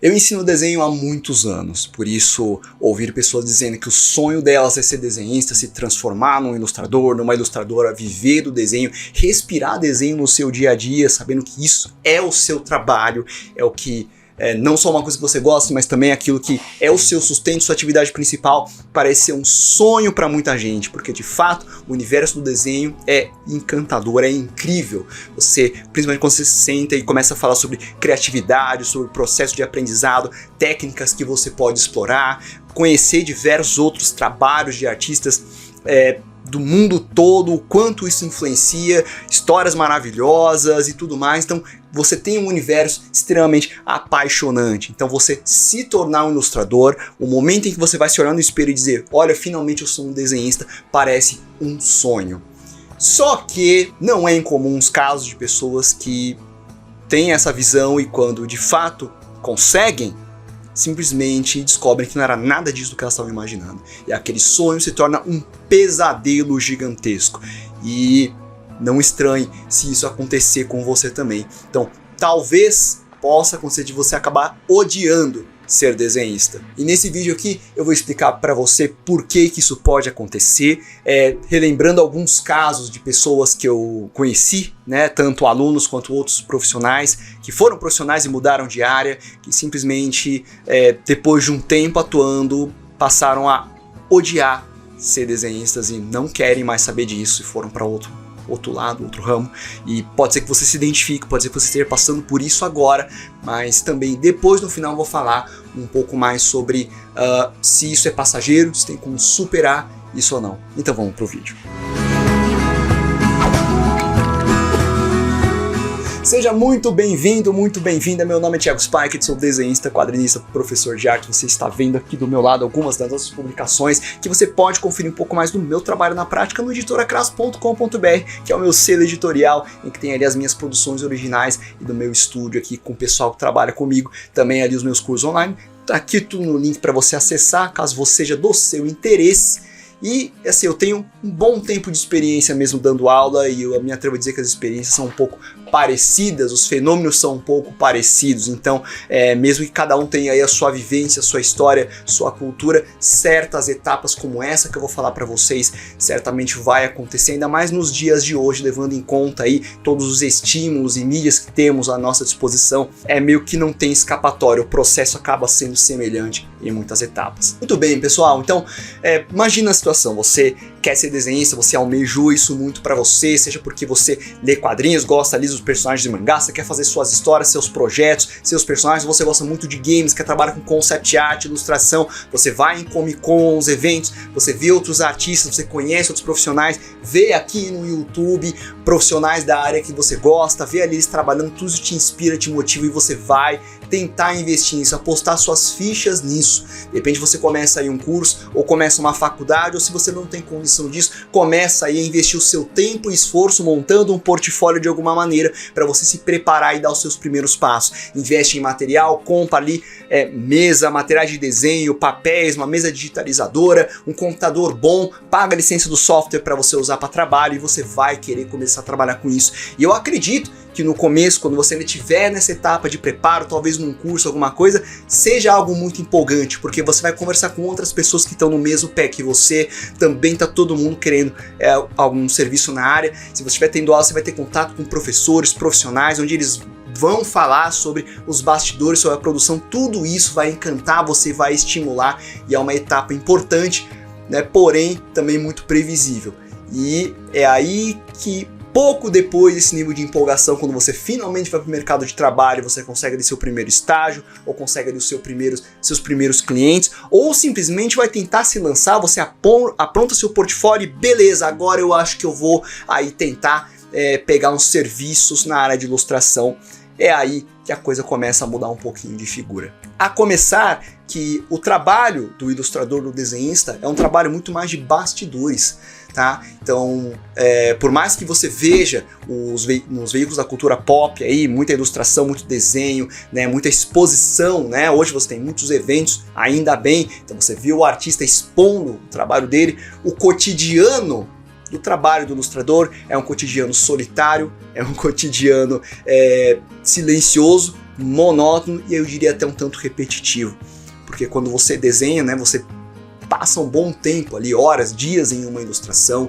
Eu ensino desenho há muitos anos, por isso ouvir pessoas dizendo que o sonho delas é ser desenhista, se transformar num ilustrador, numa ilustradora, viver do desenho, respirar desenho no seu dia a dia, sabendo que isso é o seu trabalho, é o que não só uma coisa que você gosta, mas também aquilo que é o seu sustento, sua atividade principal, parece ser um sonho para muita gente, porque de fato o universo do desenho é encantador, é incrível. Você, principalmente quando você se senta e começa a falar sobre criatividade, sobre o processo de aprendizado, técnicas que você pode explorar, conhecer diversos outros trabalhos de artistas do mundo todo, o quanto isso influencia, histórias maravilhosas e tudo mais. Então você tem um universo extremamente apaixonante. Então você se tornar um ilustrador, o momento em que você vai se olhar no espelho e dizer, olha, finalmente eu sou um desenhista, parece um sonho. Só que não é incomum os casos de pessoas que têm essa visão e quando de fato conseguem, simplesmente descobrem que não era nada disso do que elas estavam imaginando. E aquele sonho se torna um pesadelo gigantesco. E não estranhe se isso acontecer com você também. Então, talvez possa acontecer de você acabar odiando ser desenhista. E nesse vídeo aqui eu vou explicar para você por que isso pode acontecer, relembrando alguns casos de pessoas que eu conheci, né, tanto alunos quanto outros profissionais, que foram profissionais e mudaram de área, que simplesmente depois de um tempo atuando passaram a odiar ser desenhistas e não querem mais saber disso e foram para outro lado, outro ramo, e pode ser que você se identifique, pode ser que você esteja passando por isso agora, mas também depois no final eu vou falar um pouco mais sobre se isso é passageiro, se tem como superar isso ou não. Então vamos pro vídeo. Seja muito bem-vindo, muito bem-vinda. Meu nome é Thiago Spike, sou desenhista, quadrinista, professor de arte. Você está vendo aqui do meu lado algumas das nossas publicações que você pode conferir um pouco mais do meu trabalho na prática no editoracrass.com.br, que é o meu selo editorial, em que tem ali as minhas produções originais e do meu estúdio aqui com o pessoal que trabalha comigo, também ali os meus cursos online. Tá aqui tudo no link para você acessar, caso você seja do seu interesse. E assim, eu tenho um bom tempo de experiência mesmo dando aula e eu me atrevo a dizer que as experiências são um pouco parecidas, os fenômenos são um pouco parecidos, então mesmo que cada um tenha aí a sua vivência, a sua história, sua cultura, certas etapas como essa que eu vou falar para vocês certamente vai acontecer, ainda mais nos dias de hoje, levando em conta aí todos os estímulos e mídias que temos à nossa disposição, meio que não tem escapatória, o processo acaba sendo semelhante em muitas etapas. Muito bem, pessoal, então imagina a situação, você quer ser desenhista, você almejou isso muito pra você, seja porque você lê quadrinhos, gosta ali dos personagens de mangá, você quer fazer suas histórias, seus projetos, seus personagens, você gosta muito de games, quer trabalhar com concept art, ilustração, você vai em Comic Con, os eventos, você vê outros artistas, você conhece outros profissionais, vê aqui no YouTube profissionais da área que você gosta, vê ali eles trabalhando, tudo isso te inspira, te motiva e você vai tentar investir nisso, apostar suas fichas nisso. De repente você começa aí um curso, ou começa uma faculdade, ou se você não tem condição disso, começa aí a investir o seu tempo e esforço montando um portfólio de alguma maneira para você se preparar e dar os seus primeiros passos. Investe em material, compra ali mesa, materiais de desenho, papéis, uma mesa digitalizadora, um computador bom, paga a licença do software para você usar para trabalho e você vai querer começar a trabalhar com isso. E eu acredito que no começo, quando você ainda estiver nessa etapa de preparo, talvez num curso, alguma coisa, seja algo muito empolgante, porque você vai conversar com outras pessoas que estão no mesmo pé que você, também tá todo mundo querendo algum serviço na área. Se você estiver tendo aula, você vai ter contato com professores, profissionais, onde eles vão falar sobre os bastidores, sobre a produção, tudo isso vai encantar você, vai estimular, e é uma etapa importante, né, porém também muito previsível. E é aí que pouco depois desse nível de empolgação, quando você finalmente vai para o mercado de trabalho, você consegue ali seu primeiro estágio, ou consegue ali seus primeiros clientes, ou simplesmente vai tentar se lançar, você apronta seu portfólio e beleza, agora eu acho que eu vou aí tentar pegar uns serviços na área de ilustração. É aí que a coisa começa a mudar um pouquinho de figura. A começar que o trabalho do ilustrador, do desenhista, é um trabalho muito mais de bastidores. Tá? Então, por mais que você veja nos veículos da cultura pop aí, muita ilustração, muito desenho, né, muita exposição, né? Hoje você tem muitos eventos, ainda bem, então você viu o artista expondo o trabalho dele, o cotidiano do trabalho do ilustrador é um cotidiano solitário, é um cotidiano silencioso, monótono e eu diria até um tanto repetitivo. Porque quando você desenha, né, você passa um bom tempo ali, horas, dias em uma ilustração,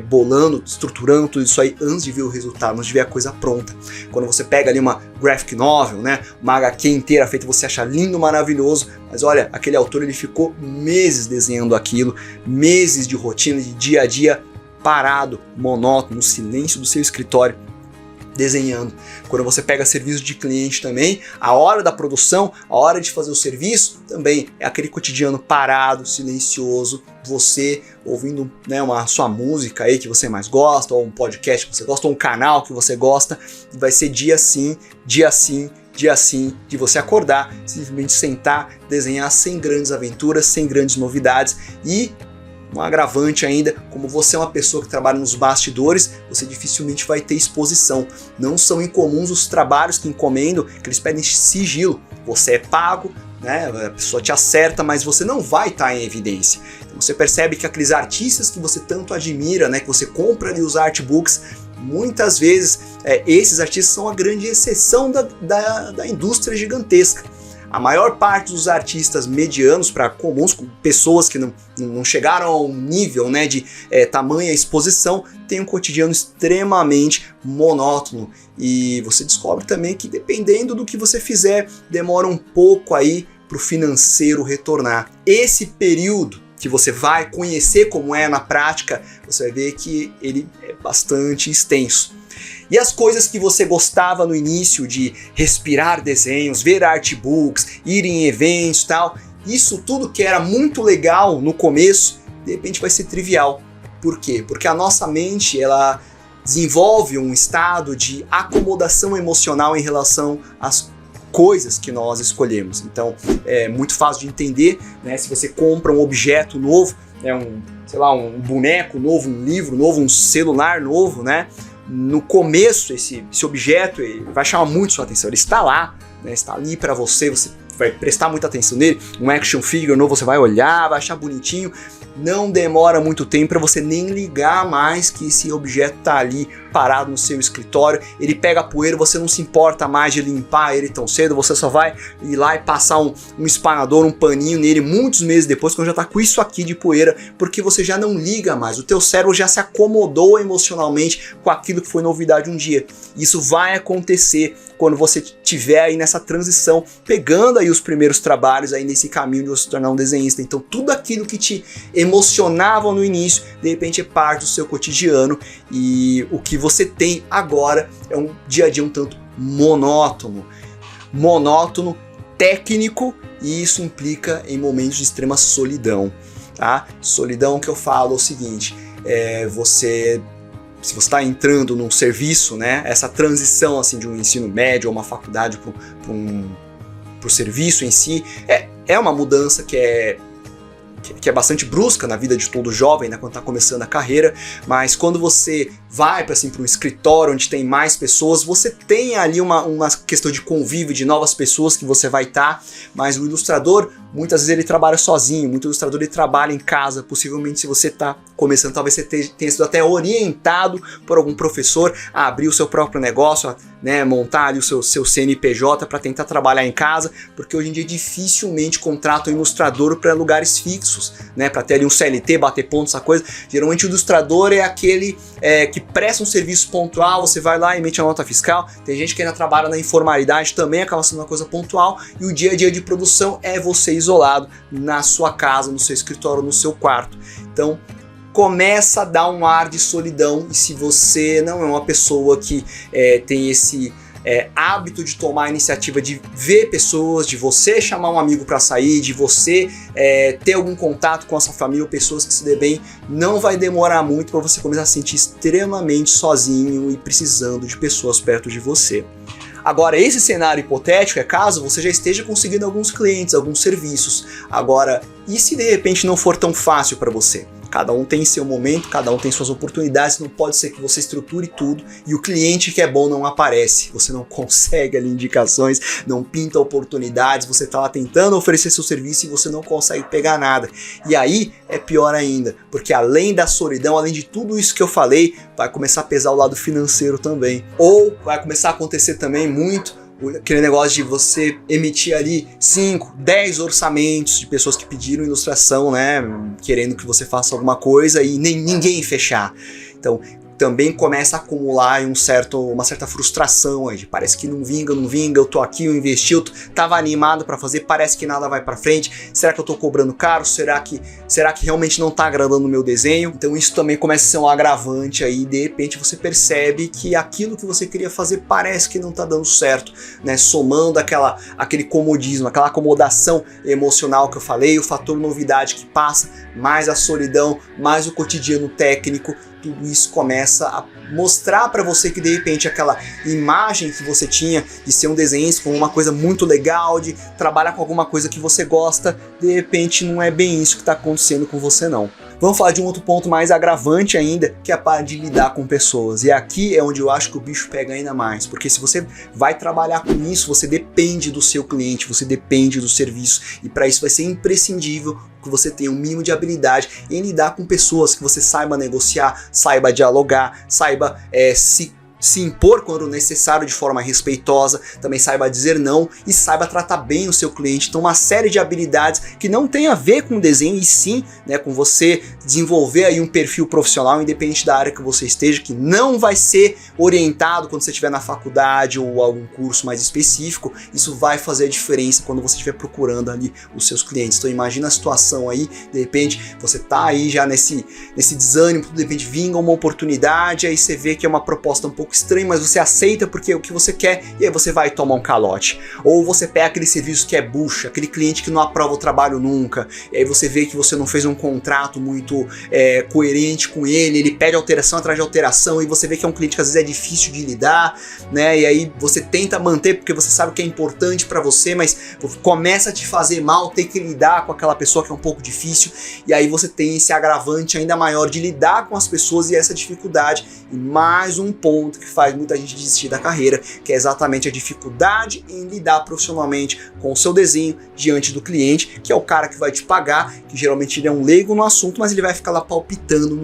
bolando, estruturando tudo isso aí antes de ver o resultado, antes de ver a coisa pronta. Quando você pega ali uma graphic novel, né, uma HQ inteira feita, você acha lindo, maravilhoso, mas olha, aquele autor ele ficou meses desenhando aquilo, meses de rotina, de dia a dia, parado, monótono, no silêncio do seu escritório, desenhando. Quando você pega serviço de cliente também, a hora da produção, a hora de fazer o serviço, também é aquele cotidiano parado, silencioso, você ouvindo, né, sua música aí que você mais gosta, ou um podcast que você gosta, ou um canal que você gosta, e vai ser dia sim, de você acordar, simplesmente sentar, desenhar sem grandes aventuras, sem grandes novidades e um agravante ainda, como você é uma pessoa que trabalha nos bastidores, você dificilmente vai ter exposição. Não são incomuns os trabalhos que encomendam, que eles pedem sigilo. Você é pago, né? A pessoa te acerta, mas você não vai estar em evidência. Então você percebe que aqueles artistas que você tanto admira, né? Que você compra ali os artbooks, muitas vezes esses artistas são a grande exceção da indústria gigantesca. A maior parte dos artistas medianos para comuns, pessoas que não chegaram ao nível, né, de tamanha exposição, tem um cotidiano extremamente monótono. E você descobre também que dependendo do que você fizer, demora um pouco aí para o financeiro retornar. Esse período que você vai conhecer como é na prática, você vai ver que ele é bastante extenso. E as coisas que você gostava no início de respirar desenhos, ver artbooks, ir em eventos e tal, isso tudo que era muito legal no começo, de repente vai ser trivial. Por quê? Porque a nossa mente, ela desenvolve um estado de acomodação emocional em relação às coisas que nós escolhemos. Então, é muito fácil de entender, né? Se você compra um objeto novo, um boneco novo, um livro novo, um celular novo, né? No começo, esse objeto ele vai chamar muito sua atenção. Ele está lá, né? Está ali para você, você vai prestar muita atenção nele. Um action figure novo, você vai olhar, vai achar bonitinho. Não demora muito tempo para você nem ligar mais que esse objeto está ali parado no seu escritório. Ele pega poeira, você não se importa mais de limpar ele tão cedo, você só vai ir lá e passar um espanador, um paninho nele muitos meses depois, quando já está com isso aqui de poeira, porque você já não liga mais. O teu cérebro já se acomodou emocionalmente com aquilo que foi novidade um dia. Isso vai acontecer quando você estiver aí nessa transição, pegando aí os primeiros trabalhos aí nesse caminho de você se tornar um desenhista. Então tudo aquilo que te emocionava no início, de repente é parte do seu cotidiano, e o que você tem agora é um dia a dia um tanto monótono, técnico, e isso implica em momentos de extrema solidão, tá? Solidão que eu falo é o seguinte, se você está entrando num serviço, né, essa transição assim, de um ensino médio ou uma faculdade para o serviço em si, é uma mudança que é bastante brusca na vida de todo jovem, né, quando está começando a carreira, mas quando você vai para um escritório onde tem mais pessoas, você tem ali uma questão de convívio de novas pessoas que você vai estar, mas o ilustrador, muitas vezes ele trabalha sozinho, muito ilustrador ele trabalha em casa, possivelmente se você está começando, talvez você tenha sido até orientado por algum professor a abrir o seu próprio negócio, né, montar ali o seu CNPJ para tentar trabalhar em casa, porque hoje em dia dificilmente contratam um ilustrador para lugares fixos, né, para ter ali um CLT, bater pontos, essa coisa. Geralmente o ilustrador é aquele que presta um serviço pontual, você vai lá e emite a nota fiscal. Tem gente que ainda trabalha na informalidade, também acaba sendo uma coisa pontual, e o dia a dia de produção é você isolado na sua casa, no seu escritório, no seu quarto. Então começa a dar um ar de solidão, e se você não é uma pessoa que tem esse hábito de tomar a iniciativa de ver pessoas, de você chamar um amigo para sair, de você ter algum contato com a sua família ou pessoas que se dê bem, não vai demorar muito para você começar a se sentir extremamente sozinho e precisando de pessoas perto de você. Agora, esse cenário hipotético é caso você já esteja conseguindo alguns clientes, alguns serviços. Agora, e se de repente não for tão fácil para você? Cada um tem seu momento, cada um tem suas oportunidades, não pode ser que você estruture tudo e o cliente que é bom não aparece. Você não consegue ali indicações, não pinta oportunidades, você tá lá tentando oferecer seu serviço e você não consegue pegar nada. E aí é pior ainda, porque além da solidão, além de tudo isso que eu falei, vai começar a pesar o lado financeiro também. Ou vai começar a acontecer também muito aquele negócio de você emitir ali 5, 10 orçamentos de pessoas que pediram ilustração, né, querendo que você faça alguma coisa e ninguém fechar. Então, também começa a acumular uma certa frustração aí, parece que não vinga, eu tô aqui, eu investi, eu tava animado para fazer, parece que nada vai para frente, será que eu tô cobrando caro, será que realmente não tá agradando o meu desenho? Então isso também começa a ser um agravante aí, de repente você percebe que aquilo que você queria fazer parece que não tá dando certo, né, somando aquele comodismo, aquela acomodação emocional que eu falei, o fator novidade que passa, mais a solidão, mais o cotidiano técnico, tudo isso começa a mostrar para você que de repente aquela imagem que você tinha de ser um desenhista com uma coisa muito legal, de trabalhar com alguma coisa que você gosta, de repente não é bem isso que está acontecendo com você não. Vamos falar de um outro ponto mais agravante ainda, que é a parte de lidar com pessoas. E aqui é onde eu acho que o bicho pega ainda mais, porque se você vai trabalhar com isso, você depende do seu cliente, você depende do serviço, e para isso vai ser imprescindível que você tenha um mínimo de habilidade em lidar com pessoas, que você saiba negociar, saiba dialogar, saiba se impor quando necessário de forma respeitosa, também saiba dizer não e saiba tratar bem o seu cliente. Então uma série de habilidades que não tem a ver com desenho e sim, né, com você desenvolver aí um perfil profissional independente da área que você esteja, que não vai ser orientado quando você estiver na faculdade ou algum curso mais específico. Isso vai fazer a diferença quando você estiver procurando ali os seus clientes. Então imagina a situação aí, de repente você tá aí já nesse desânimo, de repente vinga uma oportunidade, aí você vê que é uma proposta um pouco estranho, mas você aceita porque é o que você quer e aí você vai tomar um calote. Ou você pega aquele serviço que é bucha, aquele cliente que não aprova o trabalho nunca, e aí você vê que você não fez um contrato muito coerente com ele pede alteração atrás de alteração e você vê que é um cliente que às vezes é difícil de lidar, né? E aí você tenta manter porque você sabe que é importante para você, mas começa a te fazer mal ter que lidar com aquela pessoa que é um pouco difícil, e aí você tem esse agravante ainda maior de lidar com as pessoas e essa dificuldade. E mais um ponto que faz muita gente desistir da carreira, que é exatamente a dificuldade em lidar profissionalmente com o seu desenho diante do cliente, que é o cara que vai te pagar, que geralmente ele é um leigo no assunto, mas ele vai ficar lá palpitando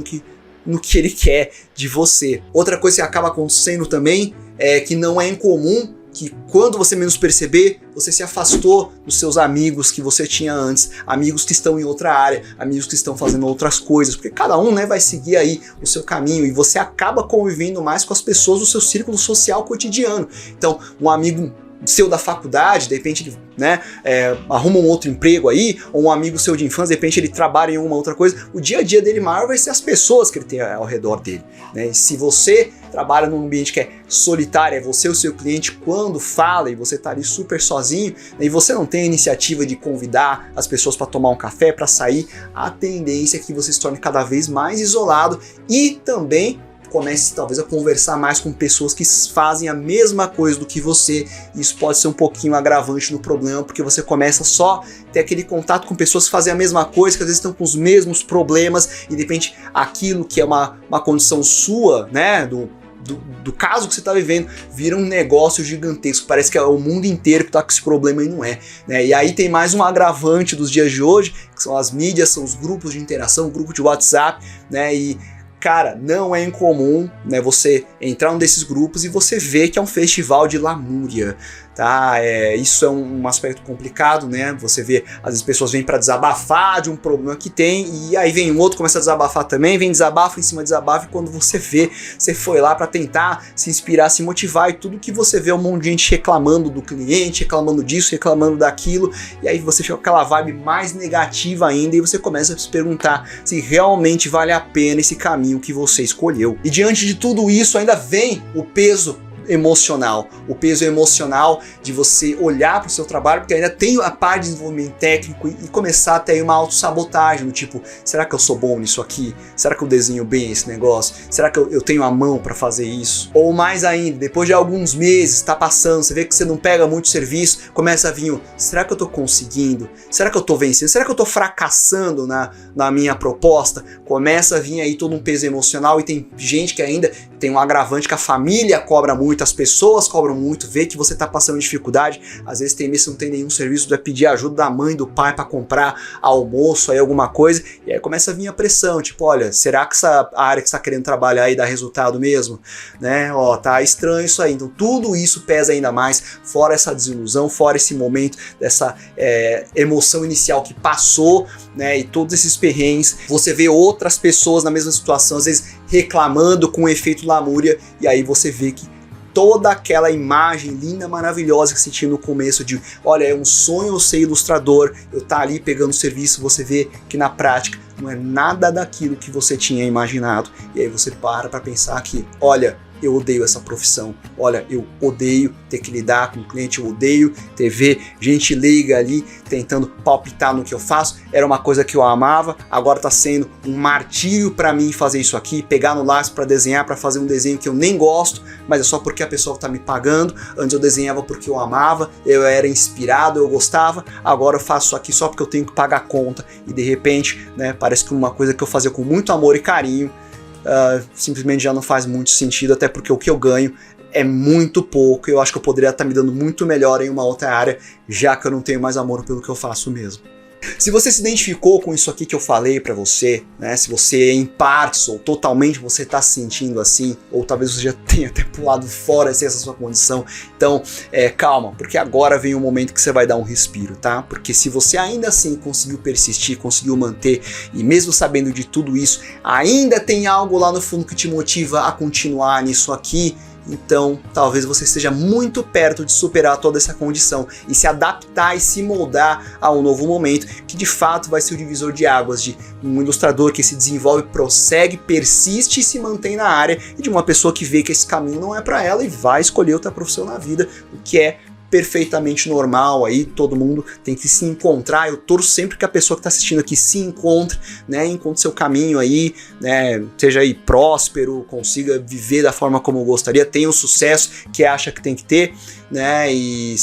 no que ele quer de você. Outra coisa que acaba acontecendo também é que não é incomum que quando você menos perceber, você se afastou dos seus amigos que você tinha antes, amigos que estão em outra área, amigos que estão fazendo outras coisas, porque cada um, né, vai seguir aí o seu caminho e você acaba convivendo mais com as pessoas do seu círculo social cotidiano. Então, um amigo seu da faculdade, de repente ele, né, arruma um outro emprego aí, ou um amigo seu de infância, de repente ele trabalha em uma outra coisa, o dia a dia dele maior vai ser as pessoas que ele tem ao redor dele, né? E se você trabalha num ambiente que é solitário, é você o seu cliente quando fala e você tá ali super sozinho, né, e você não tem a iniciativa de convidar as pessoas para tomar um café, para sair, a tendência é que você se torne cada vez mais isolado e também comece talvez a conversar mais com pessoas que fazem a mesma coisa do que você. Isso pode ser um pouquinho agravante no problema, porque você começa só a ter aquele contato com pessoas que fazem a mesma coisa, que às vezes estão com os mesmos problemas, e de repente aquilo que é uma condição sua, né, do caso que você está vivendo, vira um negócio gigantesco, parece que é o mundo inteiro que está com esse problema e não é, né? E aí tem mais um agravante dos dias de hoje, que são as mídias, são os grupos de interação, o grupo de WhatsApp, né? E cara, não é incomum, né, você entrar num desses grupos e você ver que é um festival de lamúria, tá? Isso é um aspecto complicado, né? Você vê, às vezes pessoas vêm para desabafar de um problema que tem e aí vem um outro, começa a desabafar também, vem desabafo em cima de desabafo e quando você vê, você foi lá para tentar se inspirar, se motivar e tudo que você vê é um monte de gente reclamando do cliente, reclamando disso, reclamando daquilo e aí você fica com aquela vibe mais negativa ainda e você começa a se perguntar se realmente vale a pena esse caminho que você escolheu. E diante de tudo isso ainda vem o peso emocional. O peso emocional de você olhar para o seu trabalho, porque ainda tem a parte de desenvolvimento técnico e começar a ter uma autossabotagem, do tipo, será que eu sou bom nisso aqui? Será que eu desenho bem esse negócio? Será que eu tenho a mão para fazer isso? Ou mais ainda, depois de alguns meses, tá passando, você vê que você não pega muito serviço, começa a vir o, será que eu tô conseguindo? Será que eu tô vencendo? Será que eu tô fracassando na minha proposta? Começa a vir aí todo um peso emocional e tem gente que ainda tem um agravante que a família cobra muito, as pessoas cobram muito, vê que você tá passando dificuldade, às vezes tem mês que não tem nenhum serviço, vai pedir ajuda da mãe, do pai para comprar almoço aí, alguma coisa, e aí começa a vir a pressão, tipo, olha, será que essa área que você tá querendo trabalhar aí dá resultado mesmo? Né? Ó, tá estranho isso aí, então tudo isso pesa ainda mais, fora essa desilusão, fora esse momento dessa emoção inicial que passou, né, e todos esses perrengues, você vê outras pessoas na mesma situação, às vezes reclamando com o efeito lamúria, e aí você vê que toda aquela imagem linda, maravilhosa que você tinha no começo de, olha, é um sonho eu ser ilustrador, eu tá ali pegando serviço, você vê que na prática não é nada daquilo que você tinha imaginado, e aí você para pensar que, olha, eu odeio essa profissão, olha, eu odeio ter que lidar com o cliente, eu odeio ver gente leiga ali tentando palpitar no que eu faço, era uma coisa que eu amava, agora tá sendo um martírio para mim fazer isso aqui, pegar no lápis para desenhar, para fazer um desenho que eu nem gosto, mas é só porque a pessoa tá me pagando, antes eu desenhava porque eu amava, eu era inspirado, eu gostava, agora eu faço isso aqui só porque eu tenho que pagar a conta, e de repente, né, parece que uma coisa que eu fazia com muito amor e carinho, simplesmente já não faz muito sentido, até porque o que eu ganho é muito pouco, eu acho que eu poderia estar me dando muito melhor em uma outra área, já que eu não tenho mais amor pelo que eu faço mesmo. Se você se identificou com isso aqui que eu falei pra você, né, se você em partes ou totalmente você tá se sentindo assim, ou talvez você já tenha até pulado fora essa sua condição, então calma, porque agora vem o momento que você vai dar um respiro, tá? Porque se você ainda assim conseguiu persistir, conseguiu manter, e mesmo sabendo de tudo isso, ainda tem algo lá no fundo que te motiva a continuar nisso aqui, então talvez você esteja muito perto de superar toda essa condição e se adaptar e se moldar a um novo momento que de fato vai ser o divisor de águas de um ilustrador que se desenvolve, prossegue, persiste e se mantém na área, e de uma pessoa que vê que esse caminho não é para ela e vai escolher outra profissão na vida, o que é perfeitamente normal, aí todo mundo tem que se encontrar. Eu torço sempre que a pessoa que está assistindo aqui se encontre, né, encontre seu caminho aí, né, seja aí próspero, consiga viver da forma como gostaria, tenha o sucesso que acha que tem que ter, né, e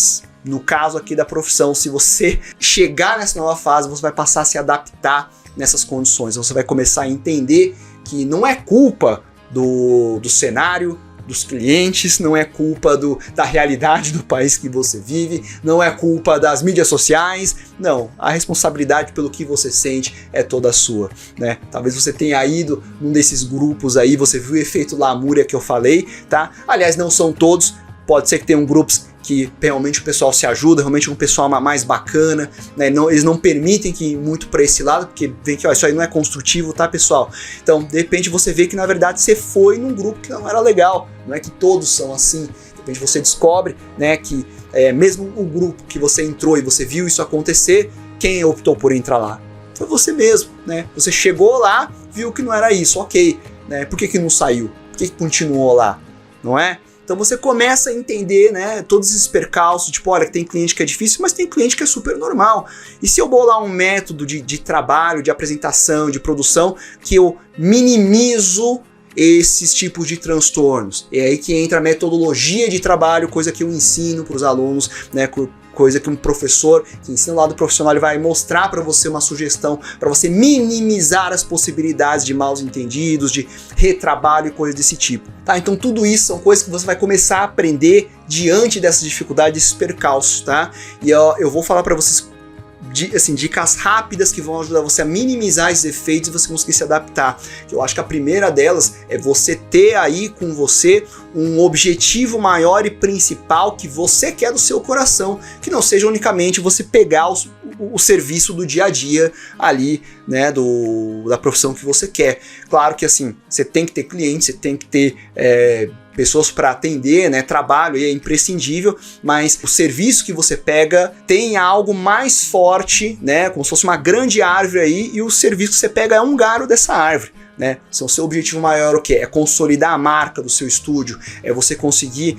no caso aqui da profissão, se você chegar nessa nova fase, você vai passar a se adaptar nessas condições, você vai começar a entender que não é culpa do cenário, dos clientes, não é culpa da realidade do país que você vive, não é culpa das mídias sociais, não, a responsabilidade pelo que você sente é toda sua, né? Talvez você tenha ido num desses grupos aí, você viu o efeito lamúria que eu falei, tá? Aliás, não são todos, pode ser que tenham grupos que realmente o pessoal se ajuda, realmente é um pessoal mais bacana, né? Eles não permitem que ir muito para esse lado, porque vem que ó, isso aí não é construtivo, tá, pessoal? Então, de repente você vê que na verdade você foi num grupo que não era legal, não é que todos são assim, de repente você descobre, né, que mesmo o grupo que você entrou e você viu isso acontecer, quem optou por entrar lá? Foi você mesmo, né? Você chegou lá, viu que não era isso, ok, né? Por que não saiu? Por que continuou lá? Não é? Então você começa a entender, né, todos esses percalços, tipo, olha, tem cliente que é difícil, mas tem cliente que é super normal. E se eu bolar um método de trabalho, de apresentação, de produção, que eu minimizo esses tipos de transtornos? É aí que entra a metodologia de trabalho, coisa que eu ensino para os alunos, né, coisa que um professor que ensina o lado profissional ele vai mostrar para você uma sugestão para você minimizar as possibilidades de maus entendidos, de retrabalho e coisas desse tipo. Tá? Então tudo isso são coisas que você vai começar a aprender diante dessas dificuldades, desses percalços, tá? E eu vou falar para vocês dicas rápidas que vão ajudar você a minimizar esses efeitos e você conseguir se adaptar. Eu acho que a primeira delas é você ter aí com você um objetivo maior e principal que você quer do seu coração, que não seja unicamente você pegar o serviço do dia a dia ali, né, da profissão que você quer. Claro que assim, você tem que ter clientes, você tem que ter pessoas para atender, né, trabalho é imprescindível, mas o serviço que você pega tem algo mais forte, né, como se fosse uma grande árvore aí, e o serviço que você pega é um galho dessa árvore. né? Se o seu objetivo maior é o quê? É consolidar a marca do seu estúdio, é você conseguir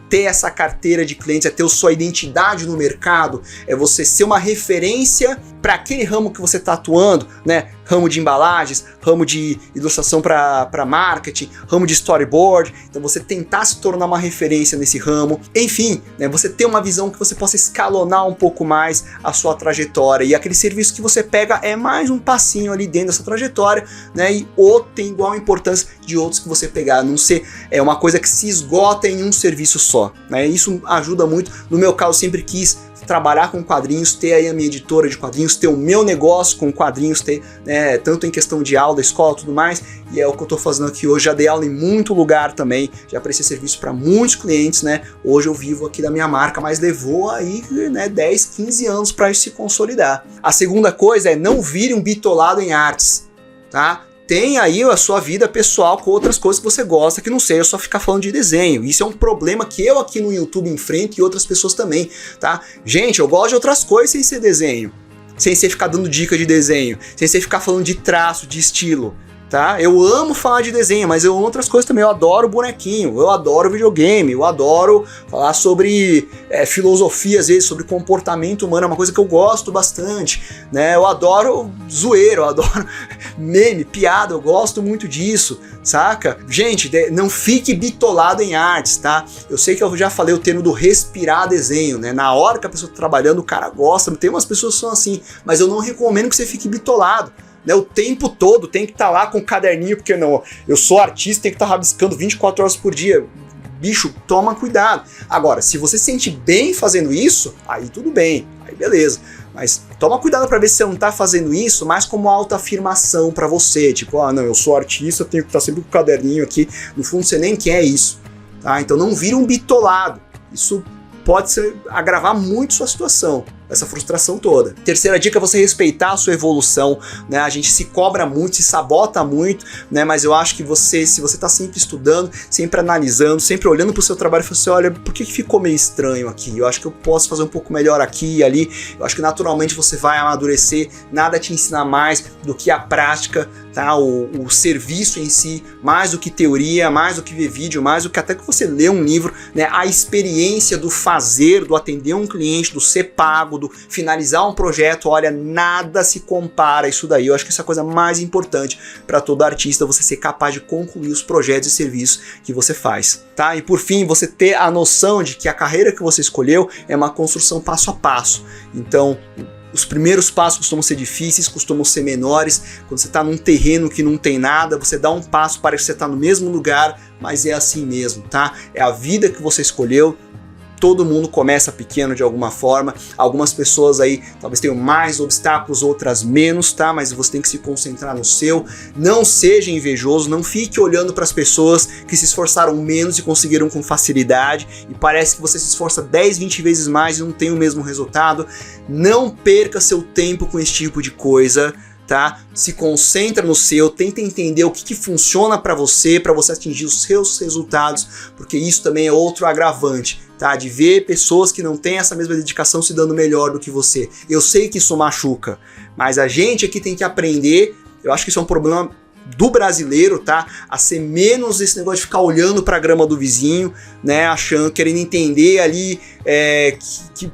ter essa carteira de clientes, é ter a sua identidade no mercado, é você ser uma referência para aquele ramo que você está atuando, né? Ramo de embalagens, ramo de ilustração para marketing, ramo de storyboard. Então você tentar se tornar uma referência nesse ramo. Enfim, né, você ter uma visão que você possa escalonar um pouco mais a sua trajetória. E aquele serviço que você pega é mais um passinho ali dentro dessa trajetória, né? E outro tem igual importância de outros que você pegar. Não ser uma coisa que se esgota em um serviço só, né? Isso ajuda muito. No meu caso, sempre quis trabalhar com quadrinhos, ter aí a minha editora de quadrinhos, ter o meu negócio com quadrinhos, ter, né, tanto em questão de aula, escola e tudo mais, e é o que eu tô fazendo aqui hoje. Já dei aula em muito lugar também, já prestei serviço para muitos clientes, né? Hoje eu vivo aqui da minha marca, mas levou aí, né, 10, 15 anos para isso se consolidar. A segunda coisa é não vire um bitolado em artes, tá? Tem aí a sua vida pessoal com outras coisas que você gosta, que não seja só ficar falando de desenho. Isso é um problema que eu aqui no YouTube enfrento e outras pessoas também, tá? Gente, eu gosto de outras coisas sem ser desenho, sem ser ficar dando dica de desenho, sem ser ficar falando de traço, de estilo, tá? Eu amo falar de desenho, mas eu amo outras coisas também. Eu adoro bonequinho, eu adoro videogame, eu adoro falar sobre filosofia, às vezes, sobre comportamento humano, é uma coisa que eu gosto bastante, né? Eu adoro zoeiro, eu adoro meme, piada, eu gosto muito disso, saca? Gente, não fique bitolado em artes, tá? Eu sei que eu já falei o termo do respirar desenho, né? Na hora que a pessoa tá trabalhando, o cara gosta, tem umas pessoas que são assim, mas eu não recomendo que você fique bitolado, né? O tempo todo tem que estar lá com o caderninho, porque não, eu sou artista, tem que estar rabiscando 24 horas por dia. Bicho, toma cuidado. Agora, se você se sente bem fazendo isso, aí tudo bem, aí beleza. Mas toma cuidado para ver se você não tá fazendo isso mais como autoafirmação para você. Tipo, não, eu sou artista, tenho que estar sempre com o caderninho aqui. No fundo, você nem quer isso, tá? Então não vira um bitolado. Isso pode agravar muito sua situação, essa frustração toda. Terceira dica é você respeitar a sua evolução, né? A gente se cobra muito, se sabota muito, né? Mas eu acho que se você tá sempre estudando, sempre analisando, sempre olhando pro seu trabalho e falando assim, olha, por que ficou meio estranho aqui? Eu acho que eu posso fazer um pouco melhor aqui e ali. Eu acho que naturalmente você vai amadurecer, nada te ensina mais do que a prática, tá? O serviço em si, mais do que teoria, mais do que ver vídeo, mais do que até que você lê um livro, né? A experiência do fazer, do atender um cliente, do ser pago, do finalizar um projeto, olha, nada se compara a isso daí. Eu acho que isso é a coisa mais importante para todo artista, você ser capaz de concluir os projetos e serviços que você faz, tá? E por fim, você ter a noção de que a carreira que você escolheu é uma construção passo a passo. Então, os primeiros passos costumam ser difíceis, costumam ser menores. Quando você está num terreno que não tem nada, você dá um passo, parece que você está no mesmo lugar, mas é assim mesmo, tá? É a vida que você escolheu. Todo mundo começa pequeno de alguma forma. Algumas pessoas aí talvez tenham mais obstáculos, outras menos, tá? Mas você tem que se concentrar no seu. Não seja invejoso, não fique olhando para as pessoas que se esforçaram menos e conseguiram com facilidade e parece que você se esforça 10, 20 vezes mais e não tem o mesmo resultado. Não perca seu tempo com esse tipo de coisa, tá? Se concentra no seu, tenta entender o que funciona para você atingir os seus resultados, porque isso também é outro agravante, tá? De ver pessoas que não têm essa mesma dedicação se dando melhor do que você. Eu sei que isso machuca, mas a gente aqui tem que aprender. Eu acho que isso é um problema do brasileiro, tá? A ser menos esse negócio de ficar olhando para a grama do vizinho, né? Achando, querendo entender ali que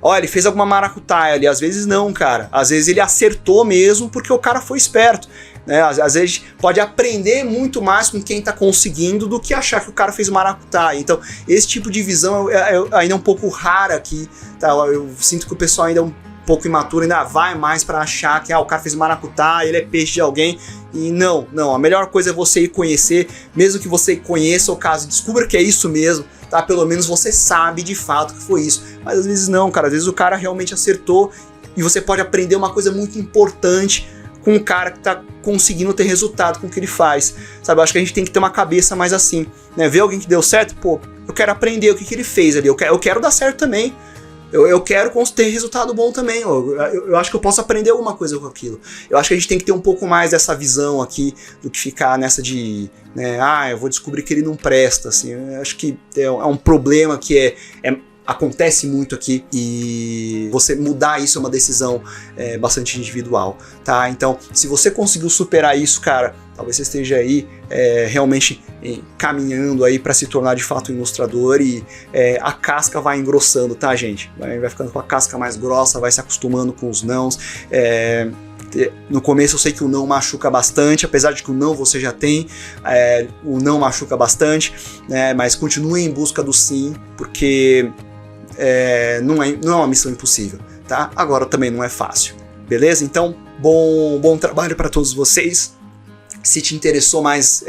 olha, ele fez alguma maracutaia ali. Às vezes não, cara. Às vezes ele acertou mesmo porque o cara foi esperto, né? Às vezes pode aprender muito mais com quem tá conseguindo do que achar que o cara fez maracutaia. Então, esse tipo de visão ainda é um pouco rara aqui, tá? Eu sinto que o pessoal ainda é um pouco imaturo, ainda vai mais para achar que o cara fez maracutaia, ele é peixe de alguém. E não, a melhor coisa é você ir conhecer, mesmo que você conheça o caso, descubra que é isso mesmo, tá? Pelo menos você sabe de fato que foi isso. Mas às vezes não, cara, às vezes o cara realmente acertou e você pode aprender uma coisa muito importante com um cara que tá conseguindo ter resultado com o que ele faz, sabe? Eu acho que a gente tem que ter uma cabeça mais assim, né? Ver alguém que deu certo, pô, eu quero aprender o que ele fez ali, eu quero dar certo também. Eu quero ter resultado bom também. Eu acho que eu posso aprender alguma coisa com aquilo. Eu acho que a gente tem que ter um pouco mais dessa visão aqui do que ficar nessa de, né, eu vou descobrir que ele não presta. Assim. Eu acho que é um problema que é acontece muito aqui e você mudar isso é uma decisão bastante individual, tá? Então, se você conseguiu superar isso, cara, talvez você esteja aí realmente caminhando aí para se tornar de fato um ilustrador e a casca vai engrossando, tá, gente? Vai ficando com a casca mais grossa, vai se acostumando com os nãos. No começo eu sei que o não machuca bastante, apesar de que o não você já tem, o não machuca bastante, né? Mas continue em busca do sim, porque não é uma missão impossível, tá? Agora também não é fácil, beleza? Então, bom trabalho para todos vocês. Se te interessou mais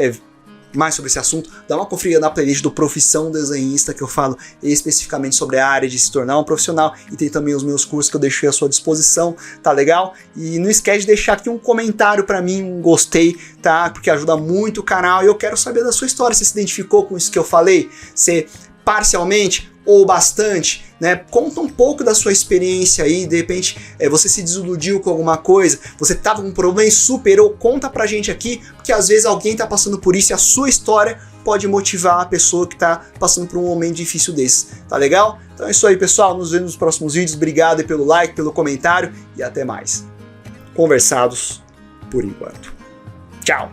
sobre esse assunto, dá uma conferida na playlist do Profissão Desenhista, que eu falo especificamente sobre a área de se tornar um profissional, e tem também os meus cursos que eu deixei à sua disposição, tá legal? E não esquece de deixar aqui um comentário pra mim, um gostei, tá? Porque ajuda muito o canal e eu quero saber da sua história. Você se identificou com isso que eu falei? Você parcialmente ou bastante, né? Conta um pouco da sua experiência aí, de repente você se desiludiu com alguma coisa, você tava com um problema e superou, conta pra gente aqui, porque às vezes alguém tá passando por isso e a sua história pode motivar a pessoa que tá passando por um momento difícil desse, tá legal? Então é isso aí, pessoal, nos vemos nos próximos vídeos, obrigado pelo like, pelo comentário e até mais. Conversados por enquanto. Tchau!